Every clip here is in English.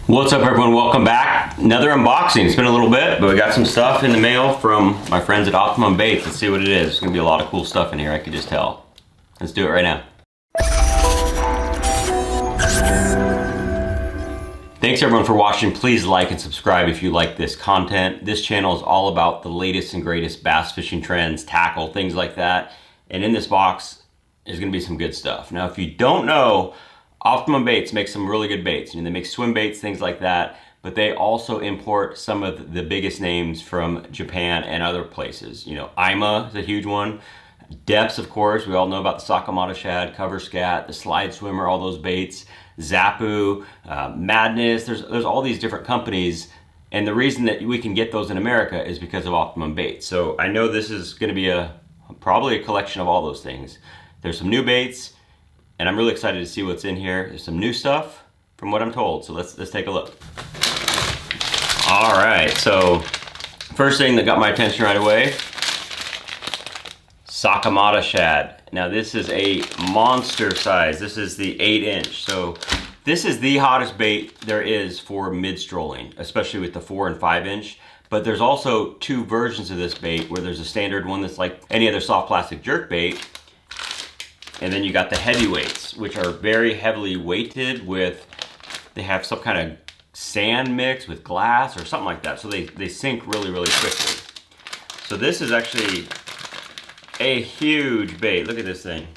What's up everyone, welcome back. Another unboxing. It's been a little bit, but we got some stuff in the mail from my friends at Optimum Baits. Let's see what it is. There's gonna be a lot of cool stuff in here, I can just tell. Let's do it right now. Thanks everyone for watching. Please like and subscribe if you like this content. This channel is all about the latest and greatest bass fishing trends, tackle, things like that. And in this box is gonna be some good stuff. Now, if you don't know, Optimum Baits makes some really good baits. They make swim baits, things like that, but they also import some of the biggest names from Japan and other places. Ima is a huge one. Depths, of course, we all know about the Sakamata shad, cover scat, the slide swimmer, all those baits. Zappu, Madness, there's all these different companies, and the reason that we can get those in America is because of Optimum Baits. So I know this is gonna be probably a collection of all those things. There's some new baits, and I'm really excited to see what's in here. There's some new stuff from what I'm told, so let's take a look. All right, so first thing that got my attention right away, Sakamata shad. Now this is a monster size. This is the 8-inch. So this is the hottest bait there is for mid-strolling, especially with the 4 and 5-inch. But there's also two versions of this bait, where there's a standard one that's like any other soft plastic jerk bait, and then you got the heavyweights, which are very heavily weighted with, they have some kind of sand mix with glass or something like that. So they sink really, really quickly. So this is actually a huge bait. Look at this thing.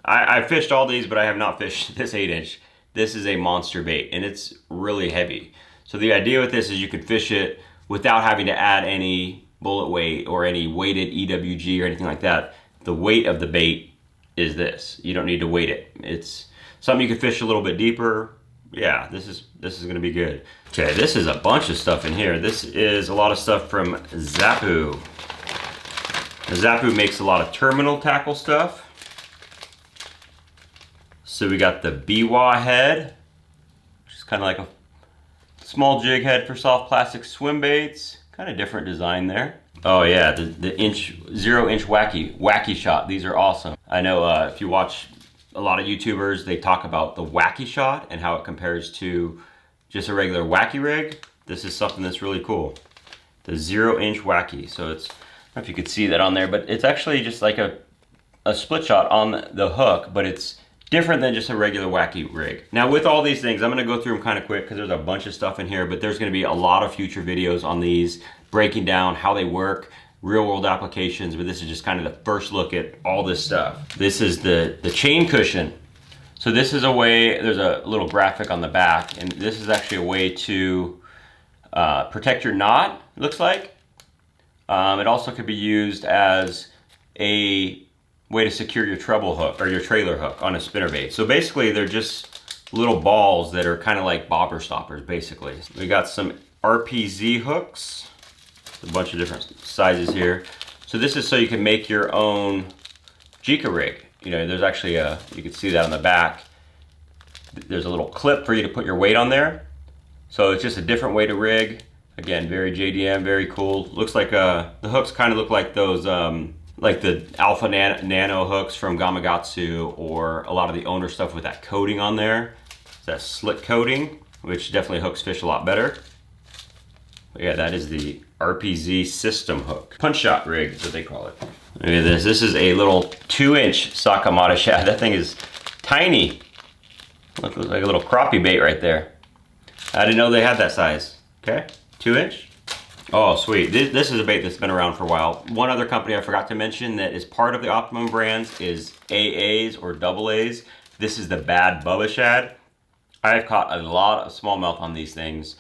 I fished all these, but I have not fished this 8-inch. This is a monster bait, and it's really heavy. So the idea with this is you could fish it without having to add any bullet weight or any weighted EWG or anything like that. The weight of the bait is this. You don't need to weight it. It's something you can fish a little bit deeper. Yeah, this is gonna be good. Okay, this is a bunch of stuff in here. This is a lot of stuff from Zappu. Now, Zappu makes a lot of terminal tackle stuff. So we got the Biwa head, which is kind of like a small jig head for soft plastic swim baits. Kind of different design there. Oh yeah, the 0-inch wacky shot. These are awesome. I know if you watch a lot of YouTubers, they talk about the wacky shot and how it compares to just a regular wacky rig. This is something that's really cool. The 0-inch wacky. So it's, I don't know if you could see that on there, but it's actually just like a split shot on the hook, but it's different than just a regular wacky rig. Now with all these things, I'm gonna go through them kind of quick because there's a bunch of stuff in here, but there's gonna be a lot of future videos on these, breaking down how they work, real world applications, but this is just kind of the first look at all this stuff. This is the chain cushion. So this is a way, there's a little graphic on the back, and this is actually a way to protect your knot, it looks like. It also could be used as a way to secure your treble hook or your trailer hook on a spinnerbait. So basically they're just little balls that are kind of like bobber stoppers basically. We got some RPZ hooks, a bunch of different sizes here. So this is so you can make your own Jika rig. There's actually you can see that on the back. There's a little clip for you to put your weight on there. So it's just a different way to rig. Again, very JDM, very cool. Looks like the hooks kind of look like those like the Alpha Nano hooks from Gamakatsu, or a lot of the owner stuff with that coating on there. It's that slick coating, which definitely hooks fish a lot better. But yeah, that is the RPZ system hook. Punch shot rig is what they call it. Look at this. This is a little 2-inch Sakamata shad. That thing is tiny. Looks like a little crappie bait right there. I didn't know they had that size. Okay, 2-inch. Oh, sweet. This is a bait that's been around for a while. One other company I forgot to mention that is part of the Optimum brands is AAs or AAs. This is the Bad Bubba shad. I've caught a lot of smallmouth on these things.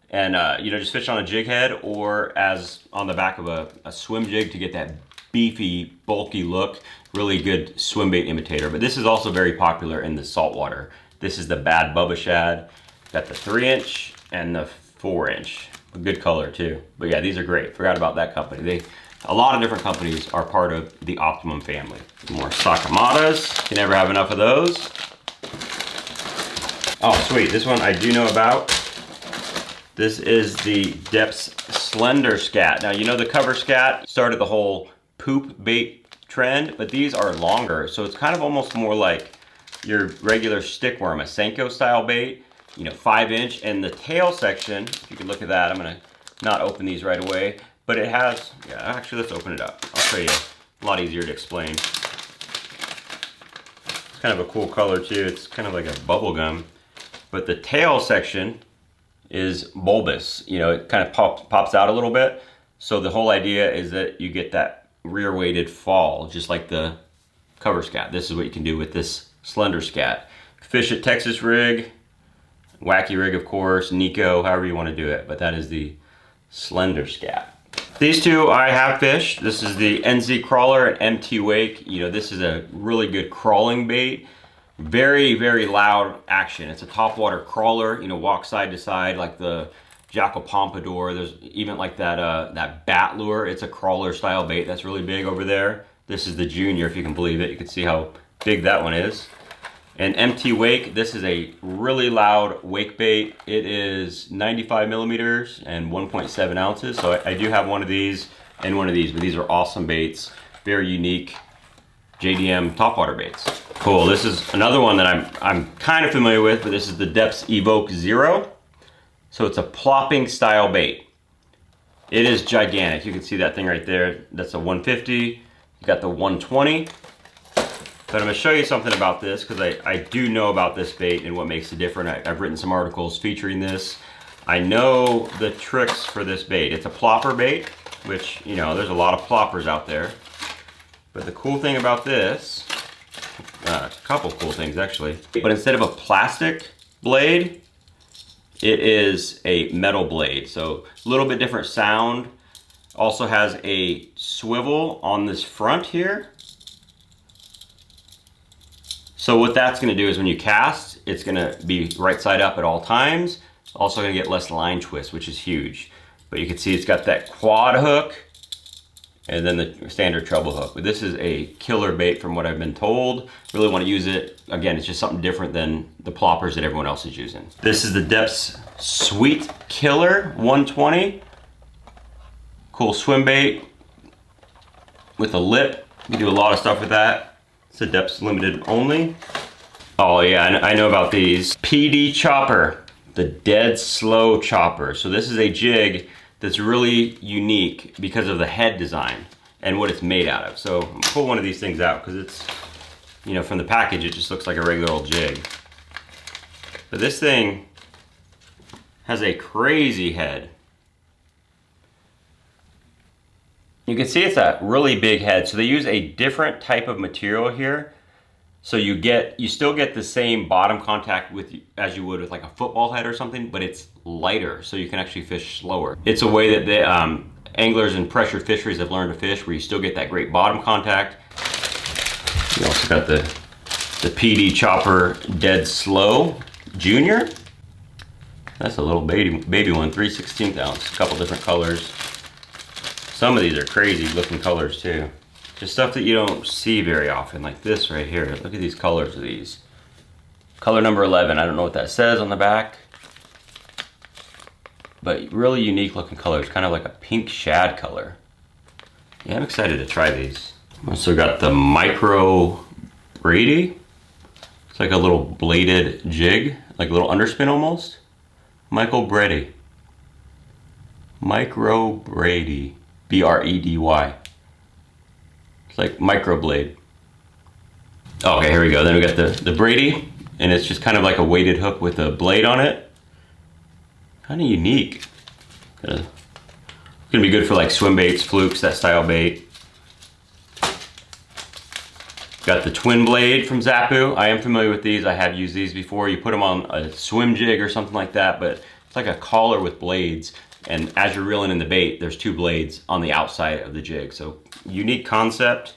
And just fish on a jig head or as on the back of a swim jig to get that beefy, bulky look. Really good swim bait imitator. But this is also very popular in the saltwater. This is the Bad Bubba shad. Got the 3-inch and the 4-inch. A good color too. But yeah, these are great. Forgot about that company. A lot of different companies are part of the Optimum family. More Sakamatas. Can never have enough of those. Oh, sweet. This one I do know about. This is the Depths Slender Scat. Now, the cover scat started the whole poop bait trend, but these are longer. So it's kind of almost more like your regular stickworm, a Senko style bait. 5-inch, and the tail section, if you can look at that, I'm gonna not open these right away, but it has, yeah, actually let's open it up. I'll show you, a lot easier to explain. It's kind of a cool color too. It's kind of like a bubble gum, but the tail section is bulbous. It kind of pops out a little bit. So the whole idea is that you get that rear weighted fall, just like the cover scat. This is what you can do with this slender scat. Fish at Texas rig, wacky rig of course, Nico, however you want to do it, but that is the slender scat. These two I have fished. This is the NZ Crawler and MT Wake. This is a really good crawling bait. Very, very loud action. It's a topwater crawler, walk side to side like the Jackal Pompadour. There's even like that bat lure. It's a crawler style bait that's really big over there. This is the Junior, if you can believe it. You can see how big that one is. And MT Wake, this is a really loud wake bait. It is 95 millimeters and 1.7 ounces. So I do have one of these and one of these, but these are awesome baits. Very unique JDM topwater baits. Cool, this is another one that I'm kind of familiar with, but this is the Depths Evoke Zero. So it's a plopping style bait. It is gigantic. You can see that thing right there. That's a 150. You got the 120. But I'm gonna show you something about this because I do know about this bait and what makes it different. I've written some articles featuring this. I know the tricks for this bait. It's a plopper bait, which, there's a lot of ploppers out there. But the cool thing about this, a couple cool things actually, but instead of a plastic blade, it is a metal blade. So a little bit different sound. Also has a swivel on this front here. So what that's gonna do is when you cast, it's gonna be right side up at all times. Also gonna get less line twist, which is huge. But you can see it's got that quad hook and then the standard treble hook. But this is a killer bait from what I've been told. Really wanna use it. Again, it's just something different than the ploppers that everyone else is using. This is the Depths Sweet Killer 120. Cool swim bait with a lip. You can do a lot of stuff with that. It's a Depths limited only. Oh yeah, I know about these. PD Chopper, the Dead Slow Chopper. So this is a jig that's really unique because of the head design and what it's made out of. So I'm gonna pull one of these things out because it's, from the package, it just looks like a regular old jig. But this thing has a crazy head. You can see it's a really big head. So they use a different type of material here. So you still get the same bottom contact as you would with like a football head or something, but it's lighter, so you can actually fish slower. It's a way that the anglers and pressured fisheries have learned to fish, where you still get that great bottom contact. You also got the PD Chopper Dead Slow Junior. That's a little baby one, 3/16 ounce, a couple different colors. Some of these are crazy looking colors too. Just stuff that you don't see very often, like this right here. Look at these colors of these. Color number 11, I don't know what that says on the back. But really unique looking colors, kind of like a pink shad color. Yeah, I'm excited to try these. Also got the Micro Brady. It's like a little bladed jig, like a little underspin almost. Michael Brady. Micro Brady. B-R-E-D-Y. It's like microblade. Oh, okay, here we go. Then we got the Brady, and it's just kind of like a weighted hook with a blade on it. Kind of unique. Gonna be good for like swim baits, flukes, that style bait. Got the twin blade from Zappu. I am familiar with these. I have used these before. You put them on a swim jig or something like that, but it's like a collar with blades. And as you're reeling in the bait, there's two blades on the outside of the jig. So unique concept.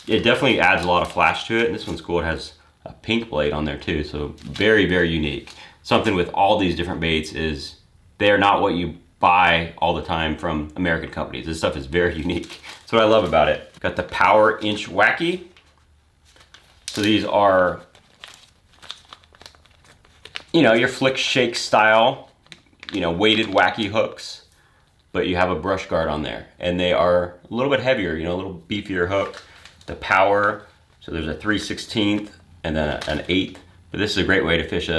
It definitely adds a lot of flash to it. And this one's cool. It has a pink blade on there too. So very, very unique. Something with all these different baits is they're not what you buy all the time from American companies. This stuff is very unique. That's what I love about it. Got the Power Inch Wacky. So these are, your flick shake style, weighted wacky hooks, but you have a brush guard on there, and they are a little bit heavier, a little beefier hook. The Power, so there's a 3/16 and then an 1/8, but this is a great way to fish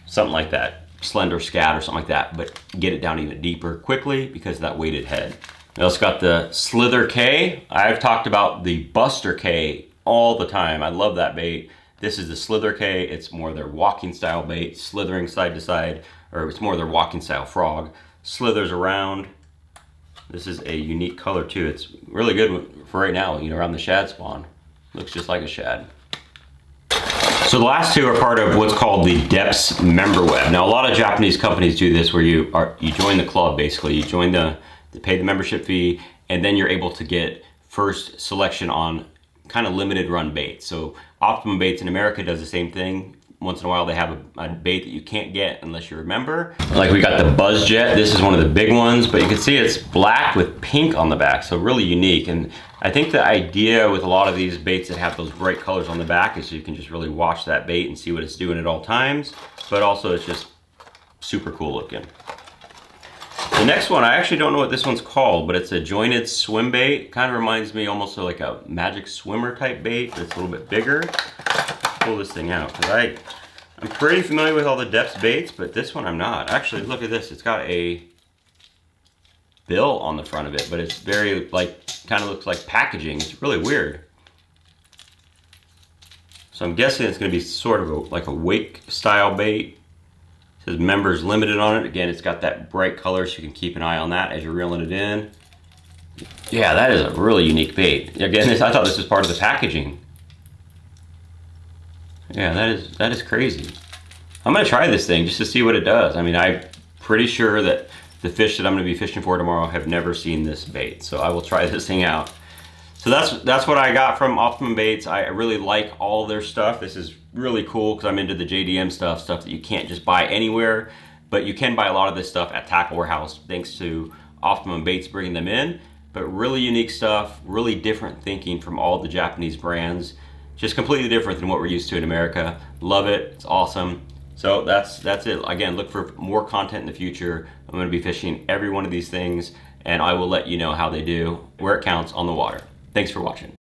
something like that. slender scat or something like that, but get it down even deeper quickly because of that weighted head. We also got the Slither K. I've talked about the Buster K all the time. I love that bait. This is the Slither K. It's more their walking style bait, slithering side to side, or it's more their walking style frog. Slithers around. This is a unique color too. It's really good for right now, you know, around the shad spawn. Looks just like a shad. So the last two are part of what's called the Depths member web. Now a lot of Japanese companies do this where you join the club basically. You join pay the membership fee, and then you're able to get first selection on kind of limited run baits. So Optimum Baits in America does the same thing. Once in a while they have a bait that you can't get unless you're a member. Like we got the Buzz Jet. This is one of the big ones, but you can see it's black with pink on the back, so really unique. And I think the idea with a lot of these baits that have those bright colors on the back is so you can just really watch that bait and see what it's doing at all times, but also it's just super cool looking. The next one, I actually don't know what this one's called, but it's a jointed swim bait. Kind of reminds me almost of like a Magic Swimmer type bait, but it's a little bit bigger. Pull this thing out because I'm pretty familiar with all the Depths baits, but this one I'm not. Actually, look at this. It's got a bill on the front of it, but it's very like, kind of looks like packaging. It's really weird. So I'm guessing it's going to be sort of like a wake style bait. It says members limited on it. Again, it's got that bright color, so you can keep an eye on that as you're reeling it in. Yeah, that is a really unique bait. Again, I thought this was part of the packaging. Yeah, that is crazy. I'm gonna try this thing just to see what it does. I mean, I'm pretty sure that the fish that I'm gonna be fishing for tomorrow have never seen this bait, so I will try this thing out. So that's what I got from Optimum Baits. I really like all their stuff. This is really cool because I'm into the JDM stuff that you can't just buy anywhere, but you can buy a lot of this stuff at Tackle Warehouse thanks to Optimum Baits bringing them in. But really unique stuff, really different thinking from all the Japanese brands. Just completely different than what we're used to in America. Love it, it's awesome. So that's it. Again, look for more content in the future. I'm gonna be fishing every one of these things, and I will let you know how they do, where it counts on the water. Thanks for watching.